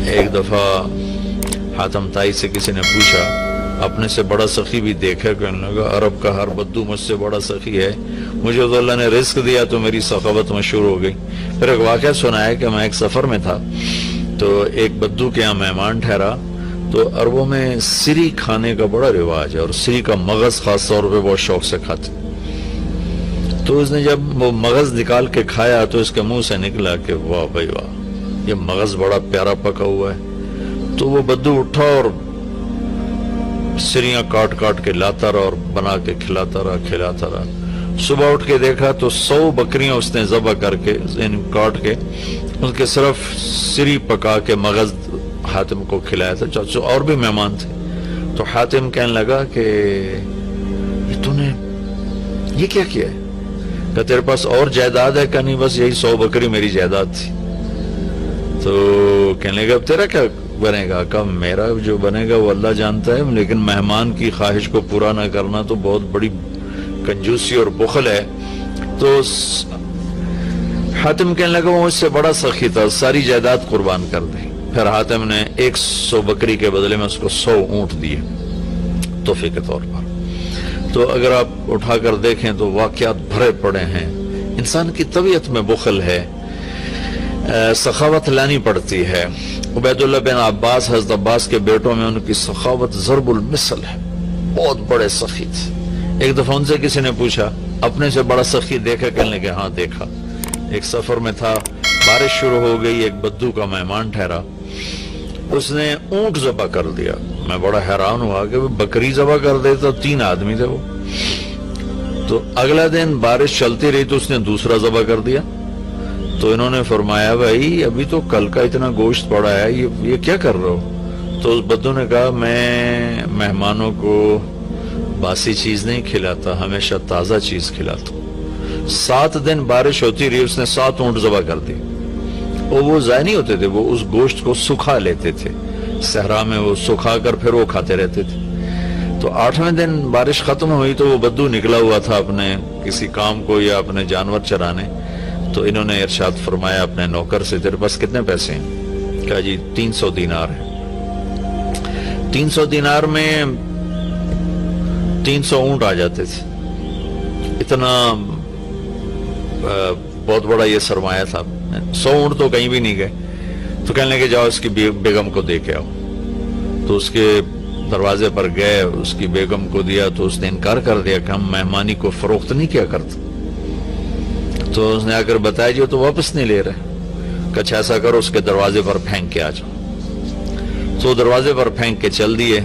ایک دفعہ حاتم طائی سے کسی نے پوچھا اپنے سے بڑا سخی بھی دیکھا؟ کہنے لگا عرب کا ہر بدو مجھ سے بڑا سخی ہے، مجھے تو اللہ نے رزق دیا تو میری سخاوت مشہور ہو گئی۔ پھر ایک واقعہ سنا ہے کہ میں ایک سفر میں تھا تو ایک بدو کے یہاں مہمان ٹھہرا، تو عربوں میں سری کھانے کا بڑا رواج ہے اور سری کا مغز خاص طور پہ بہت شوق سے کھاتے۔ تو اس نے جب وہ مغز نکال کے کھایا تو اس کے منہ سے نکلا کہ واہ بھائی واہ، یہ مغز بڑا پیارا پکا ہوا ہے۔ تو وہ بدو اٹھا اور سریاں کاٹ کاٹ کے لاتا رہا اور بنا کے کھلاتا رہا۔ صبح اٹھ کے دیکھا تو 100 بکریاں اس نے ذبح کر کے کاٹ کے ان کے صرف سری پکا کے مغز حاتم کو کھلایا تھا۔ اور بھی مہمان تھے تو حاتم کہنے لگا کہ یہ تو نے یہ کیا کیا ہے؟ کہ تیرے پاس اور جائیداد ہے؟ کہ نہیں، بس یہی 100 بکری میری جائیداد تھی۔ تو کہنے لگا اب تیرا کیا بنے گا؟ کہ میرا جو بنے گا وہ اللہ جانتا ہے، لیکن مہمان کی خواہش کو پورا نہ کرنا تو بہت بڑی کنجوسی اور بخل ہے۔ تو حاتم کہنے لگا وہ مجھ سے بڑا سخی تھا، ساری جائیداد قربان کر دی۔ پھر حاتم نے 100 بکری کے بدلے میں اس کو 100 اونٹ دیے تحفے کے طور پر۔ تو اگر آپ اٹھا کر دیکھیں تو واقعات بھرے پڑے ہیں۔ انسان کی طبیعت میں بخل ہے، سخاوت لانی پڑتی ہے۔ عبید اللہ بن عباس، حضرت عباس کے بیٹوں میں ان کی سخاوت ضرب المثل ہے، بہت بڑے سخی تھے۔ ایک دفعہ ان سے کسی نے پوچھا اپنے سے بڑا سخی دیکھا؟ کہنے لگے ہاں دیکھا۔ ایک سفر میں تھا، بارش شروع ہو گئی، ایک بدو کا مہمان ٹھہرا، اس نے اونٹ ذبح کر دیا۔ میں بڑا حیران ہوا کہ بکری ذبح کر دیتا، 3 آدمی تھے وہ۔ تو اگلا دن بارش چلتی رہی تو اس نے دوسرا ذبح کر دیا۔ تو انہوں نے فرمایا بھائی ابھی تو کل کا اتنا گوشت پڑا ہے، یہ کیا کر رہے ہو؟ تو اس بدو نے کہا میں مہمانوں کو باسی چیز نہیں کھلاتا، ہمیشہ تازہ چیز کھلاتا ہوں۔ 7 دن بارش ہوتی رہی، اس نے 7 اونٹ ذبح کر دی، اور وہ ضائع نہیں ہوتے تھے، وہ اس گوشت کو سکھا لیتے تھے، صحرا میں وہ سکھا کر پھر وہ کھاتے رہتے تھے۔ تو 8ویں دن بارش ختم ہوئی تو وہ بدو نکلا ہوا تھا اپنے کسی کام کو یا اپنے جانور چرانے۔ تو انہوں نے ارشاد فرمایا اپنے نوکر سے تیرے پاس کتنے پیسے ہیں؟ کہا جی 300 دینار ہے۔ 300 دینار میں 300 اونٹ آ جاتے تھے، اتنا بہت بڑا یہ سرمایہ تھا۔ 100 اونٹ تو کہیں بھی نہیں گئے۔ تو کہنے لگے جاؤ اس کی بیگم کو دے کے آؤ۔ تو اس کے دروازے پر گئے، اس کی بیگم کو دیا تو اس نے انکار کر دیا کہ ہم مہمانی کو فروخت نہیں کیا کرتے۔ تو اس نے آ کر بتایا جی وہ تو واپس نہیں لے رہے۔ کہ اچھا ایسا کرو اس کے دروازے پر پھینک کے آ جاؤ۔ تو دروازے پر پھینک کے چل دیے۔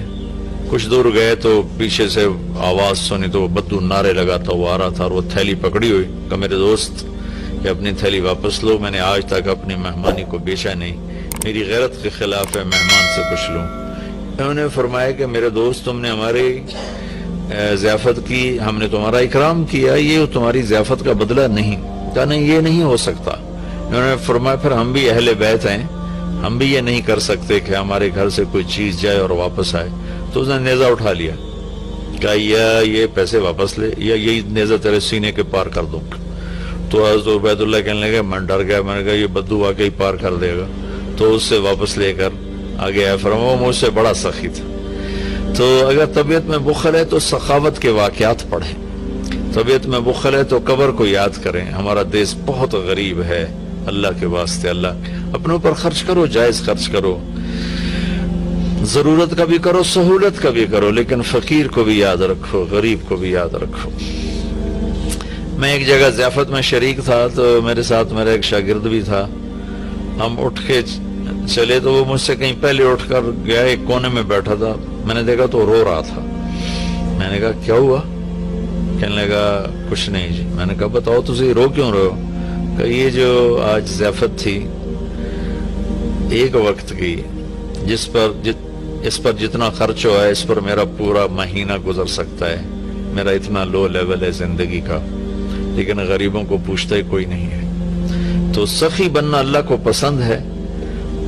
کچھ دور گئے تو پیچھے سے آواز سنی تو وہ بدو نعرے لگاتا وہ آ رہا تھا، اور وہ تھیلی پکڑی ہوئی کہ میرے دوست یہ اپنی تھیلی واپس لو، میں نے آج تک اپنی مہمانی کو بیچا نہیں، میری غیرت کے خلاف ہے مہمان سے کچھ لوں۔ انہوں نے فرمایا کہ میرے دوست تم نے ہماری ضیافت کی، ہم نے تمہارا اکرام کیا، یہ تمہاری ضیافت کا بدلہ نہیں۔ کہا نہیں یہ نہیں ہو سکتا۔ انہوں نے فرمایا پھر ہم بھی اہل بیت ہیں، ہم بھی یہ نہیں کر سکتے کہ ہمارے گھر سے کوئی چیز جائے اور واپس آئے۔ تو اس نے نیزہ اٹھا لیا، کہا یا یہ پیسے واپس لے یا یہی نیزہ تیرے سینے کے پار کر دوں۔ تو حضرت عبید اللہ کہنے لگے میں ڈر گیا، میں نے کہا یہ بدو واقعی پار کر دے گا۔ تو اس سے واپس لے کر آگے آیا، فرمایا مجھ سے بڑا سخی تھا۔ تو اگر طبیعت میں بخل ہے تو سخاوت کے واقعات پڑھیں، طبیعت میں بخل ہے تو قبر کو یاد کریں۔ ہمارا دیش بہت غریب ہے، اللہ کے واسطے اللہ اپنے اوپر خرچ کرو، جائز خرچ کرو، ضرورت کا بھی کرو، سہولت کا بھی کرو، لیکن فقیر کو بھی یاد رکھو، غریب کو بھی یاد رکھو۔ میں ایک جگہ ضیافت میں شریک تھا تو میرے ساتھ میرا ایک شاگرد بھی تھا۔ ہم اٹھ کے چلے تو وہ مجھ سے کہیں پہلے اٹھ کر گیا، ایک کونے میں بیٹھا تھا، میں نے دیکھا تو رو رہا تھا۔ میں نے کہا کیا ہوا؟ کہنے لگا کچھ نہیں جی۔ میں نے کہا بتاؤ تجھے رو کیوں رہے ہو؟ کہ یہ جو آج ضیافت تھی ایک وقت کی، اس پر جتنا خرچ ہوا ہے اس پر میرا پورا مہینہ گزر سکتا ہے، میرا اتنا لو لیول ہے زندگی کا، لیکن غریبوں کو پوچھتا ہی کوئی نہیں ہے۔ تو سخی بننا اللہ کو پسند ہے،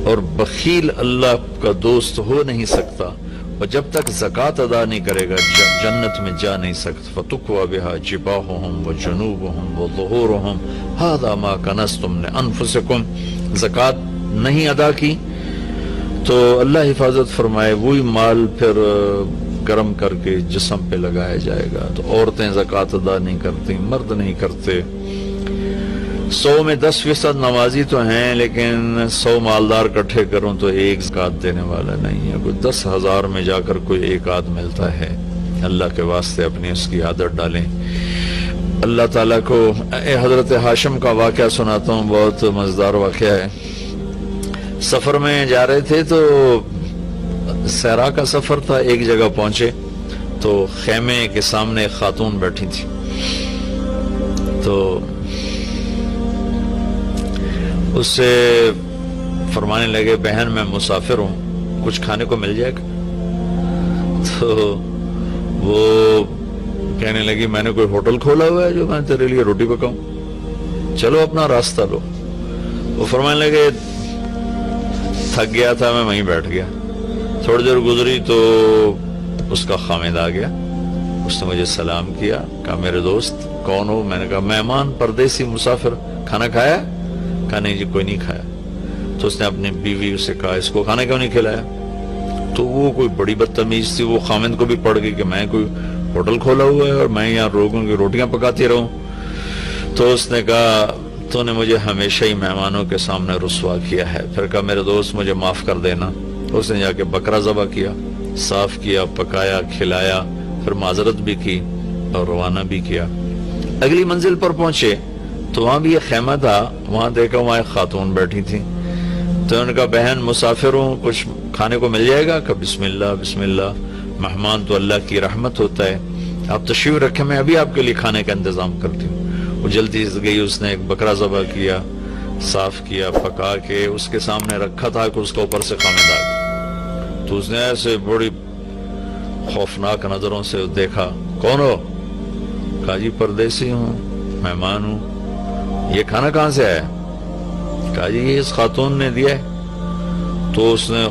اور بخیل اللہ کا دوست ہو نہیں سکتا، اور جب تک زکوٰۃ ادا نہیں کرے گا جنت میں جا نہیں سکتا۔ فَتُقْوَى بِهَا جِبَاهُهُمْ وَجُنُوبُهُمْ وَظُهُورُهُمْ هَذَا مَا كَنَزْتُمْ لِأَنفُسِكُمْ۔ زکوٰۃ نہیں ادا کی تو اللہ حفاظت فرمائے وہی مال پھر گرم کر کے جسم پہ لگایا جائے گا. تو عورتیں زکوٰۃ ادا نہیں کرتی، مرد نہیں کرتے. 100 میں 10% نمازی تو ہیں، لیکن 100 مالدار اکٹھے کروں تو ایک زکوٰۃ دینے والا نہیں ہے. کوئی 10,000 میں جا کر کوئی ایک آدھ ملتا ہے. اللہ کے واسطے اپنی اس کی عادت ڈالیں. اللہ تعالیٰ کو حضرت ہاشم کا واقعہ سناتا ہوں، بہت مزیدار واقعہ ہے. سفر میں جا رہے تھے تو صحرا کا سفر تھا. ایک جگہ پہنچے تو خیمے کے سامنے ایک خاتون بیٹھی تھی. تو اس سے فرمانے لگے بہن میں مسافر ہوں، کچھ کھانے کو مل جائے گا؟ تو وہ کہنے لگی میں نے کوئی ہوٹل کھولا ہوا ہے جو میں تیرے لیے روٹی پکاؤں، چلو اپنا راستہ لو. وہ فرمانے لگے تھک گیا تھا میں وہیں بیٹھ گیا. تھوڑی دیر گزری تو اس کا خامد آ گیا. اس نے مجھے سلام کیا، کہا میرے دوست کون ہو؟ میں نے کہا مہمان، پردیسی، مسافر. کھانا کھایا؟ کہا نہیں جی کوئی نہیں کھایا. تو اس نے اپنی بیوی سے کہا اس کو کھانا کیوں نہیں کھلایا؟ تو وہ کوئی بڑی بدتمیز تھی، وہ خامد کو بھی پڑ گئی کہ میں کوئی ہوٹل کھولا ہوا ہے اور میں یہاں لوگوں کی روٹیاں پکاتی رہوں. تو اس نے کہا تو نے مجھے ہمیشہ ہی مہمانوں کے سامنے رسوا کیا ہے. پھر کہا میرے دوست مجھے معاف کر دینا. اس نے جا کے بکرا ذبح کیا، صاف کیا، پکایا، کھلایا، پھر معذرت بھی کی اور روانہ بھی کیا. اگلی منزل پر پہنچے تو وہاں بھی ایک خیمہ تھا. وہاں دیکھا وہاں ایک خاتون بیٹھی تھی. تو انہوں نے کہا بہن مسافر ہوں، کچھ کھانے کو مل جائے گا؟ کہ بسم اللہ بسم اللہ، مہمان تو اللہ کی رحمت ہوتا ہے، آپ تشریف رکھیں میں ابھی آپ کے لیے کھانے کا انتظام کرتی ہوں. وہ جلدی سے گئی، اس نے ایک بکرا ذبح کیا، صاف کیا، پکا کے اس کے سامنے رکھا تھا کہ اس کا اوپر سے خامد آ گیا. تو اس نے ایسے بڑی خوفناک نظروں سے دیکھا. کون ہو؟ کہا جی پردیسی ہوں، مہمان ہوں. یہ کھانا کہاں سے آیا؟ کہا جی یہ اس خاتون نے دیا ہے. تو اس نے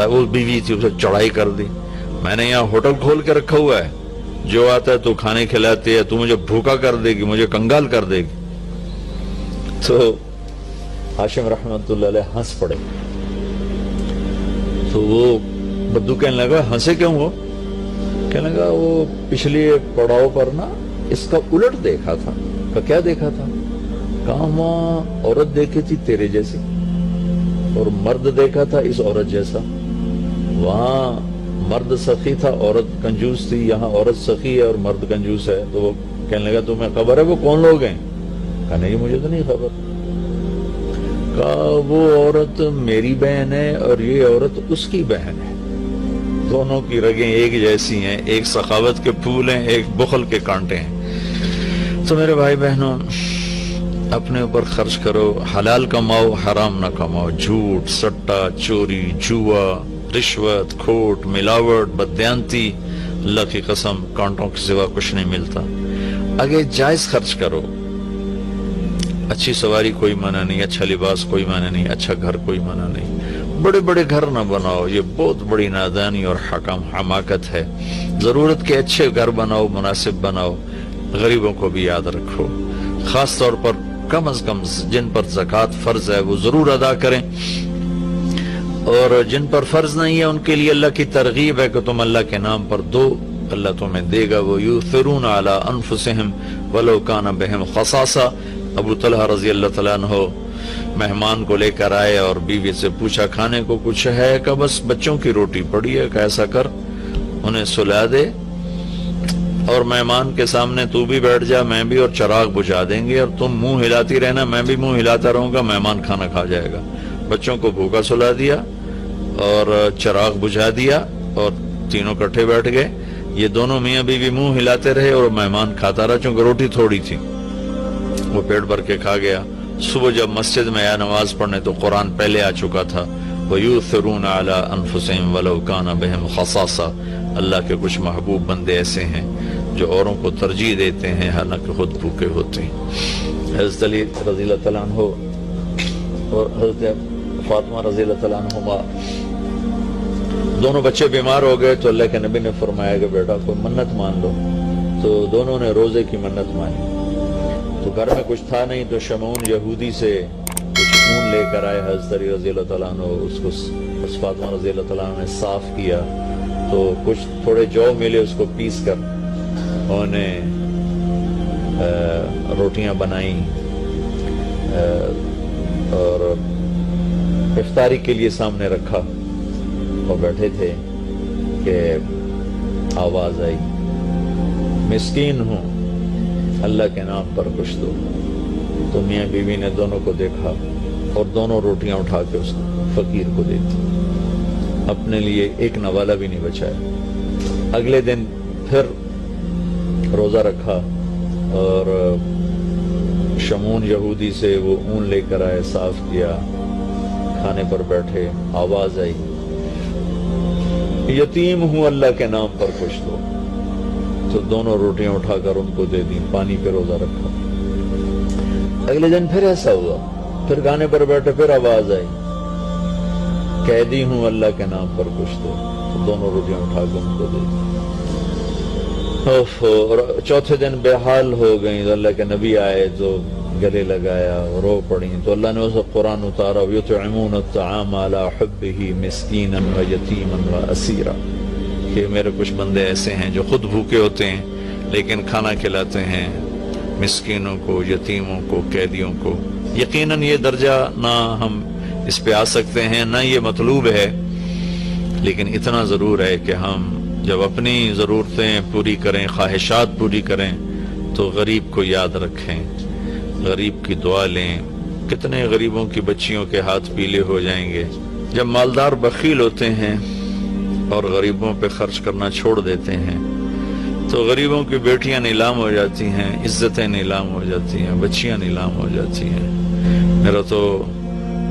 وہ بیوی تھی، اسے چڑھائی کر دی. میں نے یہاں ہوٹل کھول کے رکھا ہوا ہے، جو آتا ہے تو کھانے کھلاتی ہے، تو مجھے بھوکا کر دے گی، مجھے کنگال کر دے گی. تو ہاشم رحمت اللہ علیہ ہنس پڑے. تو وہ بدو کہنے لگا ہنسے کیوں ہو؟ کہنے لگا وہ پچھلی پڑاؤ پر نا اس کا الٹ دیکھا تھا. کہ کیا دیکھا تھا؟ کہاں وہاں عورت دیکھی تھی تیرے جیسی اور مرد دیکھا تھا اس عورت جیسا. وہاں مرد سخی تھا، عورت کنجوس تھی. یہاں عورت سخی ہے اور مرد کنجوس ہے. تو وہ کہنے لگا تمہیں خبر ہے وہ کون لوگ ہیں؟ کہا نہیں مجھے تو نہیں خبر. کہا وہ عورت میری بہن ہے اور یہ عورت اس کی بہن ہے. دونوں کی رگیں ایک جیسی ہیں، ایک سخاوت کے پھول ہیں، ایک بخل کے کانٹے ہیں. تو میرے بھائی بہنوں اپنے اوپر خرچ کرو، حلال کماؤ، حرام نہ کماؤ. جھوٹ، سٹا، چوری، جوا، رشوت، کھوٹ، ملاوٹ، بددیانتی، اللہ کی قسم کانٹوں کے سوا کچھ نہیں ملتا. آگے جائز خرچ کرو. اچھی سواری کوئی منع نہیں، اچھا لباس کوئی منع نہیں، اچھا گھر کوئی منع نہیں. بڑے بڑے گھر نہ بناؤ، یہ بہت بڑی نادانی اور حماقت ہے. ضرورت کے اچھے گھر بناؤ، مناسب بناؤ. غریبوں کو بھی یاد رکھو، خاص طور پر کم از کم جن پر زکوٰۃ فرض ہے وہ ضرور ادا کریں، اور جن پر فرض نہیں ہے ان کے لیے اللہ کی ترغیب ہے کہ تم اللہ کے نام پر دو، اللہ تمہیں دے گا. وَيُؤْثِرُونَ عَلَىٰ أَنفُسِهِمْ وَلَوْ كَانَ بِهِمْ خَصَاصَةٌ. ابو طلحہ رضی اللہ تعالیٰ عنہ مہمان کو لے کر آئے اور بیوی سے پوچھا کھانے کو کچھ ہے؟ کہ بس بچوں کی روٹی پڑی ہے. کہ ایسا کر انہیں سلا دے اور مہمان کے سامنے تو بھی بیٹھ جا، میں بھی، اور چراغ بجھا دیں گے اور تم منہ ہلاتی رہنا، میں بھی منہ ہلاتا رہوں گا، مہمان کھانا کھا جائے گا. بچوں کو بھوکا سلا دیا اور چراغ بجھا دیا اور تینوں کٹھے بیٹھ گئے. یہ دونوں میاں بیوی منہ ہلاتے رہے اور مہمان کھاتا رہا، چونکہ روٹی تھوڑی تھی. وہ پیٹ بھر کے کھا گیا. صبح جب مسجد میں آیا نماز پڑھنے تو قرآن پہلے آ چکا تھا. وَيُؤْثِرُونَ عَلَىٰ أَنفُسِهِمْ وَلَوْ كَانَ بِهِمْ خَصَاصَةٌ. اللہ کے کچھ محبوب بندے ایسے ہیں جو اوروں کو ترجیح دیتے ہیں حالانکہ خود بھوکے ہوتے ہیں. حضرت علی رضی اللہ تعالیٰ عنہ اور حضرت فاطمہ رضی اللہ تعالیٰ عنہما دونوں بچے بیمار ہو گئے تو اللہ کے نبی نے فرمایا کہ بیٹا کوئی منت مان لو. تو دونوں نے روزے کی منت مانی. تو گھر میں کچھ تھا نہیں تو شمعون یہودی سے کچھ اون لے کر آئے حضرت علی رضی اللہ تعالیٰ عنہ، اس کو فاطمہ رضی اللہ تعالیٰ عنہ نے صاف کیا، تو کچھ تھوڑے جو ملے اس کو پیس کر انہوں نے روٹیاں بنائیں اور افطاری کے لیے سامنے رکھا اور بیٹھے تھے کہ آواز آئی، مسکین ہوں اللہ کے نام پر کچھ دو۔ تو میاں بیوی نے دونوں کو دیکھا اور دونوں روٹیاں اٹھا کے اس فقیر کو دے دی، اپنے لیے ایک نوالا بھی نہیں بچایا۔ اگلے دن پھر روزہ رکھا اور شمون یہودی سے وہ اون لے کر آئے، صاف کیا، کھانے پر بیٹھے، آواز آئی، یتیم ہوں اللہ کے نام پر کچھ دو۔ تو دونوں روٹیاں اٹھا کر ان کو دے دی، پانی پہ روزہ رکھا۔ اگلے دن پھر ایسا ہوا، پھر کھانے پر بیٹھے، پھر آواز آئی، قیدی ہوں اللہ کے نام پر کچھ دو۔ تو دونوں روٹیاں اٹھا کر ان کو دے دی۔ اور چوتھے دن بے حال ہو گئیں تو اللہ کے نبی آئے تو گلے لگایا، رو پڑی، تو اللہ نے اسے قرآن اتارا، یطعمون الطعام علی حبہ مسکینا ویتیما واسیرا، کہ میرے کچھ بندے ایسے ہیں جو خود بھوکے ہوتے ہیں لیکن کھانا کھلاتے ہیں مسکینوں کو، یتیموں کو، قیدیوں کو۔ یقیناً یہ درجہ نہ ہم اس پہ آ سکتے ہیں، نہ یہ مطلوب ہے، لیکن اتنا ضرور ہے کہ ہم جب اپنی ضرورتیں پوری کریں، خواہشات پوری کریں، تو غریب کو یاد رکھیں، غریب کی دعا لیں۔ کتنے غریبوں کی بچیوں کے ہاتھ پیلے ہو جائیں گے جب مالدار بخیل ہوتے ہیں اور غریبوں پہ خرچ کرنا چھوڑ دیتے ہیں، تو غریبوں کی بیٹیاں نیلام ہو جاتی ہیں، عزتیں نیلام ہو جاتی ہیں، بچیاں نیلام ہو جاتی ہیں۔ میرا تو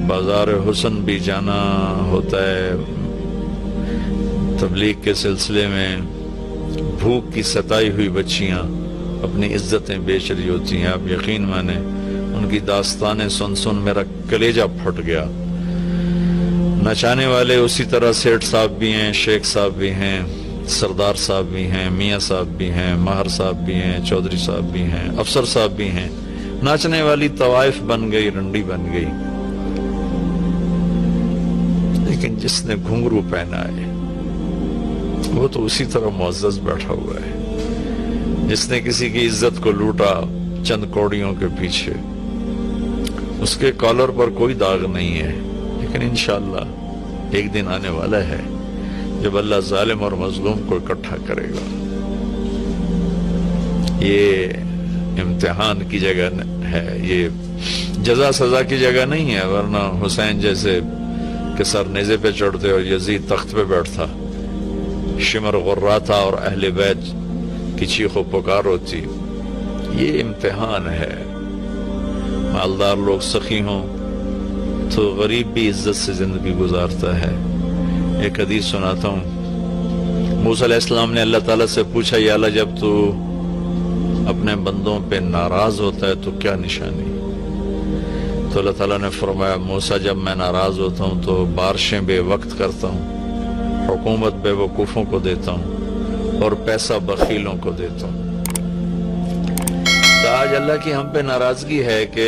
بازار حسن بھی جانا ہوتا ہے تبلیغ کے سلسلے میں، بھوک کی ستائی ہوئی بچیاں اپنی عزتیں بیچ رہی ہوتی ہیں۔ آپ یقین مانیں ان کی داستانیں سن سن میرا کلیجہ پھٹ گیا۔ نچانے والے اسی طرح سیٹھ صاحب بھی ہیں، شیخ صاحب بھی ہیں، سردار صاحب بھی ہیں، میاں صاحب بھی ہیں، ماہر صاحب بھی ہیں، چودھری صاحب بھی ہیں، افسر صاحب بھی ہیں۔ ناچنے والی طوائف بن گئی، رنڈی بن گئی، لیکن جس نے گھنگرو پہنا ہے وہ تو اسی طرح معزز بیٹھا ہوا ہے۔ جس نے کسی کی عزت کو لوٹا چند کوڑیوں کے پیچھے، اس کے کالر پر کوئی داغ نہیں ہے، لیکن انشاءاللہ ایک دن آنے والا ہے جب اللہ ظالم اور مظلوم کو اکٹھا کرے گا۔ یہ امتحان کی جگہ ہے، یہ جزا سزا کی جگہ نہیں ہے، ورنہ حسین جیسے کہ سر نیزے پہ چڑھتے اور یزید تخت پہ بیٹھتا، شمر غراتا اور اہل بیت کی چیخ و پکار ہوتی۔ یہ امتحان ہے، مالدار لوگ سخی ہوں تو غریب بھی عزت سے زندگی گزارتا ہے۔ ایک حدیث سناتا ہوں، موسیٰ علیہ السلام نے اللہ تعالیٰ سے پوچھا، یا اللہ جب تو اپنے بندوں پہ ناراض ہوتا ہے تو کیا نشانی؟ تو اللہ تعالیٰ نے فرمایا، موسیٰ جب میں ناراض ہوتا ہوں تو بارشیں بے وقت کرتا ہوں، حکومت بے وقوفوں کو دیتا ہوں اور پیسہ بخیلوں کو دیتا ہوں۔ تو آج اللہ کی ہم پہ ناراضگی ہے کہ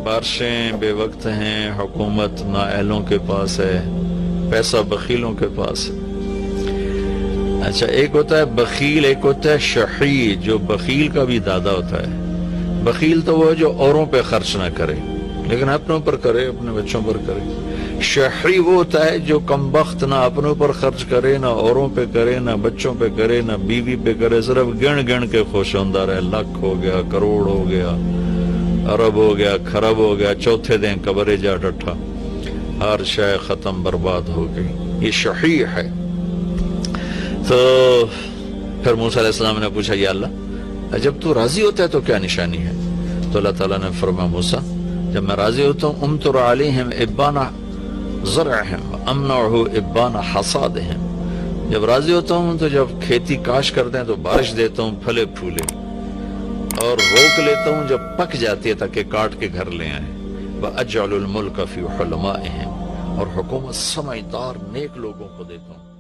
بارشیں بے وقت ہیں، حکومت نااہلوں کے پاس ہے، پیسہ بخیلوں کے پاس ہے۔ اچھا، ایک ہوتا ہے بخیل، ایک ہوتا ہے شحیح، جو بخیل کا بھی دادا ہوتا ہے۔ بخیل تو وہ ہے جو اوروں پہ خرچ نہ کرے لیکن اپنوں پر کرے، اپنے بچوں پر کرے۔ شحیح وہ ہوتا ہے جو کم بخت، نہ اپنوں پر خرچ کرے، نہ اوروں پہ کرے، نہ بچوں پہ کرے، نہ بیوی پہ کرے، صرف گن گن کے خوش ہوندہ رہے، لاکھ ہو گیا، کروڑ ہو گیا، ارب ہو گیا، خرب ہو گیا، چوتھے دن قبرے جا ڈٹھا، ہر شے ختم برباد ہو گئی۔ یہ شحیح ہے۔ تو پھر موسیٰ علیہ السلام نے پوچھا، یا اللہ جب تو راضی ہوتا ہے تو کیا نشانی ہے؟ تو اللہ تعالیٰ نے فرمایا، موسیٰ جب میں راضی ہوتا ہوں، امطر علیہم ابان زرعہم امنعہ ابان حصادہم، جب راضی ہوتا ہوں تو جب کھیتی کاش کرتے ہیں تو بارش دیتا ہوں پھلے پھولے، اور روک لیتا ہوں جب پک جاتی ہے تاکہ کاٹ کے گھر لے آئیں۔ وَأَجْعَلُ الْمُلْكَ فِي حُلَمَائِهِمْ، اور حکومت سمجھدار نیک لوگوں کو دیتا ہوں۔